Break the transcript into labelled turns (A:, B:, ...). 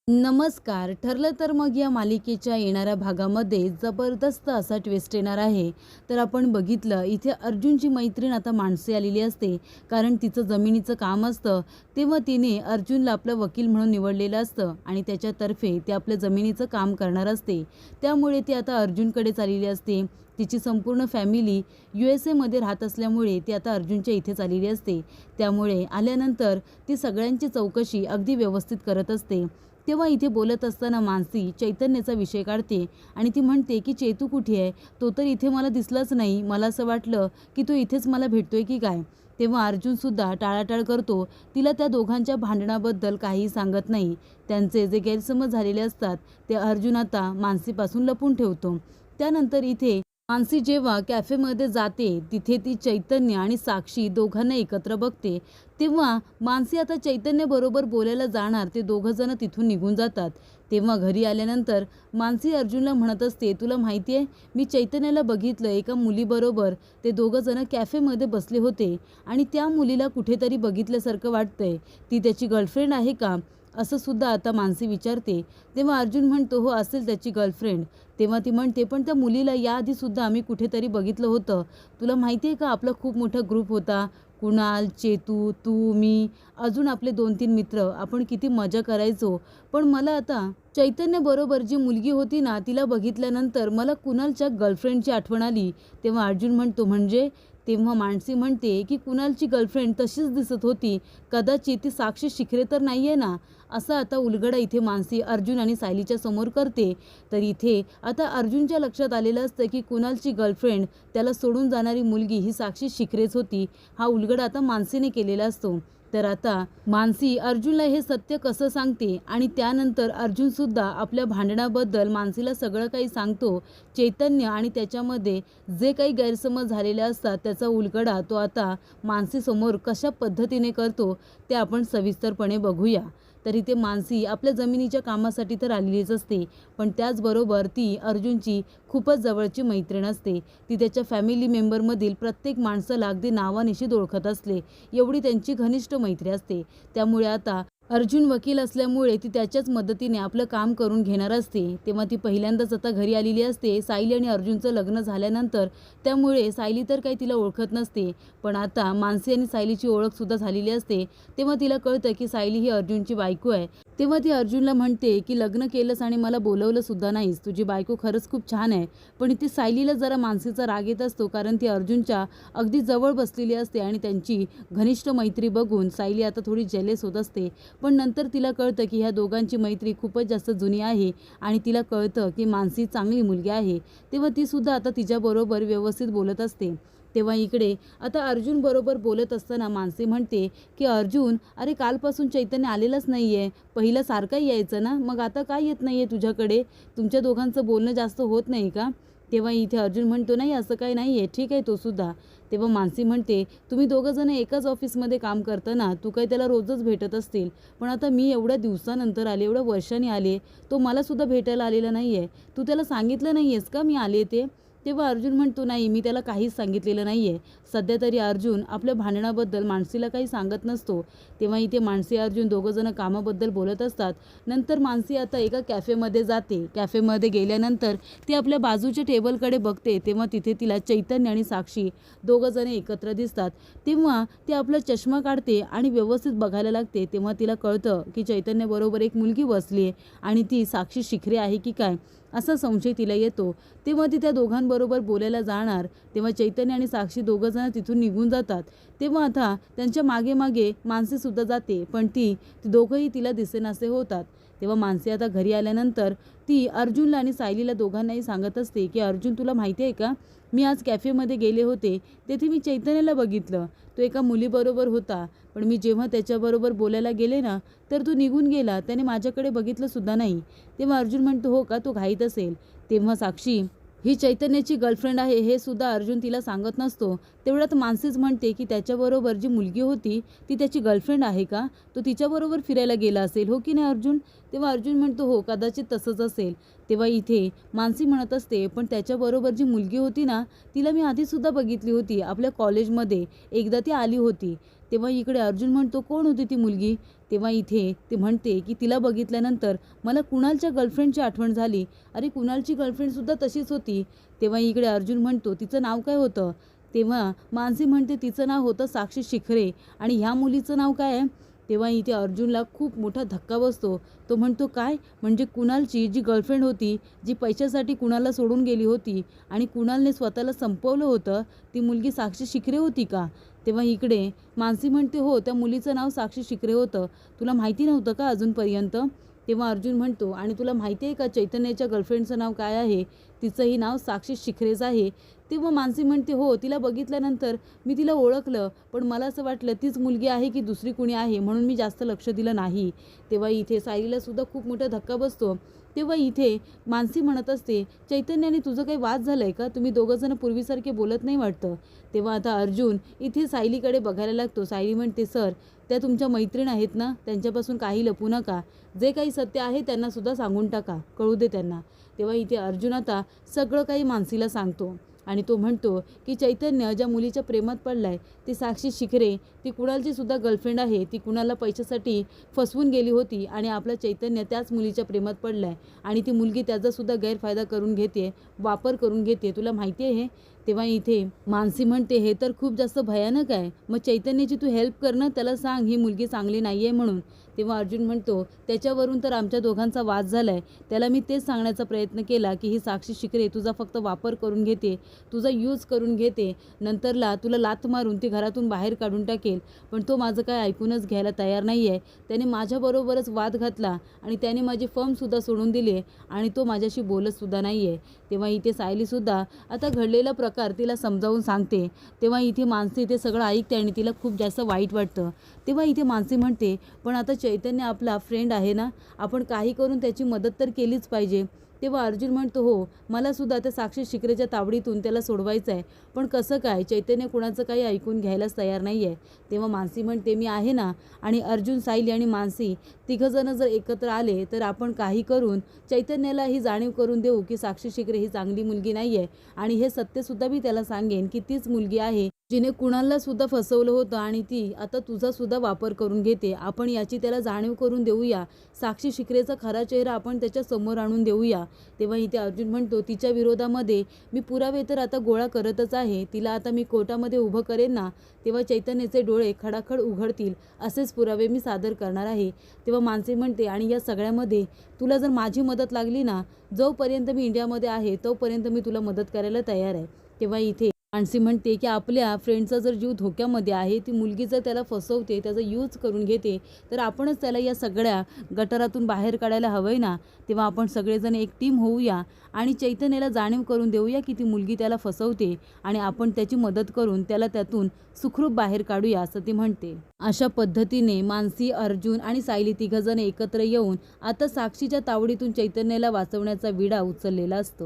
A: नमस्कार. ठरलं तर मग या मालिकेच्या येणाऱ्या भागामध्ये जबरदस्त असा ट्विस्ट येणार आहे. तर आपण बघितलं इथे अर्जुनची मैत्रीण आता मानसी आलेली असते. कारण तिचं जमिनीचं काम असतं. तेव्हा तिने अर्जुनला आपलं वकील म्हणून निवडलेलं असतं आणि त्याच्यातर्फे ते आपल्या जमिनीचं काम करणार असते. त्यामुळे ती आता अर्जुनकडेच आलेली असते. तिची संपूर्ण फॅमिली USA मध्ये राहत असल्यामुळे ती आता अर्जुनच्या इथेच आलेली असते. त्यामुळे आल्यानंतर ती सगळ्यांची चौकशी अगदी व्यवस्थित करत असते. तेव्हा इथे बोलत असताना मानसी चैतन्याचा विषय काढते आणि ती म्हणते की चेतू कुठे आहे? तो तर इथे मला दिसलाच नाही. मला असं वाटलं की तो इथेच मला भेटतोय की काय? तेव्हा अर्जुनसुद्धा टाळाटाळ करतो. तिला त्या दोघांच्या भांडणाबद्दल काहीही सांगत नाही. त्यांचे जे गैरसमज झालेले असतात ते अर्जुन आता मानसीपासून लपून ठेवतो. त्यानंतर इथे मानसी जेव्हा कॅफेमध्ये जाते तिथे ती चैतन्य आणि साक्षी दोघांना एकत्र बघते. तेव्हा मानसी आता चैतन्यबरोबर बोलायला जाणार ते दोघं जण तिथून निघून जातात. तेव्हा घरी आल्यानंतर मानसी अर्जुनला म्हणत असते, तुला माहिती आहे मी चैतन्याला बघितलं एका मुलीबरोबर ते दोघं जण कॅफेमध्ये बसले होते आणि त्या मुलीला कुठेतरी बघितल्यासारखं वाटतंय. ती त्याची गर्लफ्रेंड आहे का? असं सुद्धा आता मानसी विचारते. तेव्हा अर्जुन म्हणतो हो असेल त्याची गर्लफ्रेंड. तेव्हा ती म्हणते पण त्या मुलीला याआधीसुद्धा आम्ही कुठेतरी बघितलं होतं. तुला माहिती आहे का आपला खूप मोठा ग्रुप होता. कुणाल, चेतू, तू, मी, अजून आपले 2-3 मित्र. आपण किती मजा करायचो. पण मला आता चैतन्यबरोबर जी मुलगी होती ना तिला बघितल्यानंतर मला कुणालच्या गर्लफ्रेंडची आठवण आली. तेव्हा अर्जुन म्हणतो म्हणजे? तेव्हा मानसी म्हणते की कुणालची गर्लफ्रेंड तशीच दिसत होती. कदाचित ती साक्षी शिखरे तर नाही आहे ना? असा आता उलगडा इथे मानसी अर्जुन आणि सायलीच्या समोर करते. तर इथे आता अर्जुनच्या लक्षात आलेलं असतं की कुणालची गर्लफ्रेंड त्याला सोडून जाणारी मुलगी ही साक्षी शिखरेच होती. हा उलगडा आता मानसीने केलेला असतो. तर आता मानसी अर्जुनला हे सत्य कसं सांगते आणि त्यानंतर अर्जुनसुद्धा आपल्या भांडणाबद्दल मानसीला सगळं काही सांगतो. चैतन्य आणि त्याच्यामध्ये जे काही गैरसमज झालेले असतात त्याचा उलगडा तो आता मानसीसमोर कशा पद्धतीने करतो ते आपण सविस्तरपणे बघूया. तरी ते मानसी आपल्या जमिनीच्या कामासाठी तर आलेलीच असते. पण त्याचबरोबर ती अर्जुनची खूपच जवळची मैत्रीण असते. ती त्याच्या फॅमिली मेंबरमधील प्रत्येक माणसाला अगदी नावानिशीत ओळखत असते. एवढी त्यांची घनिष्ठ मैत्री असते. त्यामुळे आता अर्जुन वकील असल्यामुळे ती त्याच्याच मदतीने आपलं काम करून घेणार असते. तेव्हा ती पहिल्यांदाच आता घरी आलेली असते सायली आणि अर्जुनचं लग्न झाल्यानंतर. त्यामुळे सायली तर काही तिला ओळखत नसते. पण आता मानसी आणि सायलीची ओळखसुद्धा झालेली असते. तेव्हा तिला कळतं की सायली ही अर्जुनची बायको आहे. तेव्हा ती अर्जुनला म्हणते की लग्न केलंस आणि मला बोलवलं सुद्धा नाहीस. तुझी बायको खरंच खूप छान आहे. पण इथे सायलीला जरा मानसीचा राग येत असतो कारण ती अर्जुनच्या अगदी जवळ बसलेली असते आणि त्यांची घनिष्ठ मैत्री बघून सायली आता थोडी जेलस होत असते. पण नंतर तिला कळतं की ह्या दोघांची मैत्री खूपच जास्त जुनी आहे आणि तिला कळतं की मानसी चांगली मुलगी आहे. तेव्हा तीसुद्धा आता तिच्याबरोबर व्यवस्थित बोलत असते. तेव्हा इकडे आता अर्जुन बरोबर बोलत असताना मानसी म्हणते की अर्जुन अरे कालपासून चैतन्य आलेलंच नाही आहे. पहिलं सारखं यायचं ना, मग आता काय येत नाही आहे तुझ्याकडे? तुमच्या दोघांचं बोलणं जास्त होत नाही का? तेव्हा इथे अर्जुन म्हणतो नाही असं काही नाही आहे, ठीक आहे तो सुद्धा. तेव्हा मानसी म्हणते तुम्ही दोघं जण एकाच ऑफिसमध्ये काम करता ना, तू काही त्याला रोजच भेटत असतील. पण आता मी एवढ्या दिवसानंतर आले, एवढ्या वर्षांनी आले, तो मलासुद्धा भेटायला आलेला नाही आहे. तू त्याला सांगितलं नाही आहेस का मी आले ते? तेव्हा अर्जुन म्हणतो नाही मी त्याला काहीच सांगितलेलं नाही आहे. सध्या तरी अर्जुन आपल्या भांडणाबद्दल मानसीला काही सांगत नसतो. तेव्हा इथे मानसी अर्जुन दोघं जण कामाबद्दल बोलत असतात. नंतर मानसी आता एका कॅफेमध्ये जाते. कॅफेमध्ये गेल्यानंतर ती आपल्या बाजूच्या टेबलकडे बघते. तेव्हा तिथे तिला चैतन्य आणि साक्षी दोघं जण एकत्र दिसतात. तेव्हा ती आपला चष्मा काढते आणि व्यवस्थित बघायला लागते. तेव्हा तिला कळतं की चैतन्यबरोबर एक मुलगी बसली आहे आणि ती साक्षी शिखरे आहे की काय असा संशय तिला येतो. तेव्हा ती त्या दोघांबरोबर बोलायला जाणार तेव्हा चैतन्य आणि साक्षी दोघं जण तिथून निघून जातात. तेव्हा आता त्यांच्या मागे मागे मानसीसुद्धा जाते. पण ती दोघंही तिला दिसेनासे होतात. तेव्हा मानसी आता घरी आल्यानंतर ती अर्जुनला आणि सायलीला दोघांनाही सांगत असते की अर्जुन तुला माहिती आहे का मी आज कॅफेमध्ये गेले होते. तेथे मी चैतन्याला बघितलं. तो एका मुलीबरोबर होता. पण मी जेव्हा त्याच्याबरोबर बोलायला गेले ना तर तो निघून गेला. त्याने माझ्याकडे बघितलं सुद्धा नाही. तेव्हा अर्जुन म्हणतो हो का तो घाईत असेल. तेव्हा साक्षी ही चैतन्याची गर्लफ्रेंड आहे हे सुद्धा अर्जुन तिला सांगत नसतो. तेवढ्यात मानसीच म्हणते की त्याच्याबरोबर जी मुलगी होती ती त्याची गर्लफ्रेंड आहे का? तो तिच्याबरोबर फिरायला गेला असेल हो की नाही अर्जुन? तेव्हा अर्जुन म्हणतो हो कदाचित तसंच असेल. तेव्हा इथे मानसी म्हणत असते पण त्याच्याबरोबर जी मुलगी होती ना तिला मी आधीसुद्धा बघितली होती आपल्या कॉलेजमध्ये. एकदा ती आली होती. तेव्हा इकडे अर्जुन म्हणतो, कोण होती ती मुलगी? तेव्हा इथे ती म्हणते की तिला बघितल्यानंतर मला कुणालच्या गर्लफ्रेंडची आठवण झाली. अरे कुणालची गर्लफ्रेंडसुद्धा तशीच होती. तेव्हा इकडे अर्जुन म्हणतो, तिचं नाव काय होतं? तेव्हा मानसी म्हणते, तिचं नाव होतं साक्षी शिखरे. आणि ह्या मुलीचं नाव काय आहे? तेव्हा इथे अर्जुनला खूप मोठा धक्का बसतो. तो म्हणतो, काय म्हणजे कुणालची जी गर्लफ्रेंड होती, जी पैशासाठी कुणालला सोडून गेली होती आणि कुणालने स्वतःला संपवलं होतं, ती मुलगी साक्षी शिखरे होती का? तेव्हा इकडे मानसी म्हणते, हो त्या मुलीचं नाव साक्षी शिखरे होतं. तुला माहिती नव्हतं का अजूनपर्यंत? तेव्हा अर्जुन म्हणतो, आणि तुला माहिती आहे का चैतन्याच्या गर्लफ्रेंडचं नाव काय आहे? तिचंही नाव साक्षी शिखरेच आहे. तेव्हा मानसी म्हणते, हो तिला बघितल्यानंतर मी तिला ओळखलं, पण मला असं वाटलं तीच मुलगी आहे की दुसरी कुणी आहे, म्हणून मी जास्त लक्ष दिलं नाही. तेव्हा इथे सायलीला सुद्धा खूप मोठा धक्का बसतो. तेव्हा इथे मानसी म्हणत असते, चैतन्याने तुझं काही वाद झालं आहे का? तुम्ही दोघंजणं पूर्वीसारखे बोलत नाही वाटतं. तेव्हा आता अर्जुन इथे सायलीकडे बघायला लागतो. सायली म्हणते, सर त्या तुमच्या मैत्रीण आहेत ना, त्यांच्यापासून काही लपू नका. जे काही सत्य आहे त्यांनासुद्धा सांगून टाका, कळू दे त्यांना. तेव्हा इथे अर्जुन आता सगळं काही मानसीला सांगतो आणि तो म्हणतो की चैतन्य ज्या मुलीच्या प्रेमात पडलाय ती साक्षी शिखरे, ती कुणालची सुद्धा गर्लफ्रेंड आहे. ती कुणाला पैशासाठी फसवून गेली होती आणि आपला चैतन्य त्याच मुलीच्या प्रेमात पडलाय आणि ती मुलगी त्याचासुद्धा गैरफायदा करून घेते, वापर करून घेते. तुला माहिती आहे हे? तेव्हा इथे मानसी म्हणते, हे तर खूप जास्त भयानक आहे. मग चैतन्याची तू हेल्प कर ना, त्याला सांग ही मुलगी चांगली नाही आहे म्हणून. तेव्हा अर्जुन म्हणतो, त्याच्यावरून तर आमच्या दोघांचा वाद झाला आहे. त्याला मी तेच सांगण्याचा प्रयत्न केला की ही साक्षी शिखरे तुझा फक्त वापर करून घेते, तुझा यूज करून घेते, नंतरला तुला लाथ मारून ती घरातून बाहेर काढून टाकेल. पण तो माझं काय ऐकूनच घ्यायला तयार नाही आहे. त्याने माझ्याबरोबरच वाद घातला आणि त्याने माझी फर्मसुद्धा सोडून दिली आणि तो माझ्याशी बोलतसुद्धा नाही आहे. तेव्हा इथे सायलीसुद्धा आता घडलेला प्रकार तिला समजावून सांगते. तेव्हा इथे मानसी ते सगळं ऐकते आणि तिला खूप जास्त वाईट वाटतं. तेव्हा इथे मानसी म्हणते, पण आता चैतन्य आपला फ्रेंड आहे ना, आपण काही करून त्याची मदत तर केलीच पाहिजे. तेव्हा अर्जुन म्हणतो, हो मलासुद्धा त्या साक्षी शिखरेच्या तावडीतून त्याला सोडवायचं आहे, पण कसं काय? चैतन्य कुणाचं काही ऐकून घ्यायलाच तयार नाही आहे. तेव्हा मानसी म्हणते, मी आहे ना. आणि अर्जुन, सायली आणि मानसी तिघंजणं जर एकत्र आले तर आपण काही करून चैतन्याला ही जाणीव करून देऊ की साक्षी शिखरे ही चांगली मुलगी नाही आहे आणि हे सत्यसुद्धा मी त्याला सांगेन की तीच मुलगी आहे जिने कुणालला सुद्धा फसवलं होतं आणि ती आता तुझा सुद्धा वापर करून घेते. आपण याची त्याला जाणीव करून देऊया. साक्षी शिखरेचा खरा चेहरा आपण त्याच्या समोर आणून देऊया. तेव्हा इथे अर्जुन म्हणतो, तिच्या विरोधामध्ये मी पुरावे तर आता गोळा करतच आहे. तिला आता मी कोर्टामध्ये उभं करेन ना, तेव्हा चैतन्याचे डोळे खडाखड उघडतील असेच पुरावे मी सादर करणार आहे. तेव्हा मानसी म्हणते, आणि या सगळ्यामध्ये तुला जर माझी मदत लागली ना, जोपर्यंत मी इंडियामध्ये आहे तोपर्यंत मी तुला मदत करायला तयार आहे. तेव्हा इथे मानसी म्हणते की आपल्या फ्रेंडचा जर जीव धोक्यामध्ये आहे, ती मुलगी जर त्याला फसवते, त्याचा यूज करून घेते, तर आपणच त्याला या सगळ्या गटारातून बाहेर काढायला हवं आहे ना. तेव्हा आपण सगळेजण एक टीम होऊया आणि चैतन्याला जाणीव करून देऊया की ती मुलगी त्याला फसवते आणि आपण त्याची मदत करून त्याला त्यातून सुखरूप बाहेर काढूया, असं ती म्हणते. अशा पद्धतीने मानसी, अर्जुन आणि सायली तिघंजण एकत्र येऊन आता साक्षीच्या तावडीतून चैतन्याला वाचवण्याचा विडा उचललेला असतो.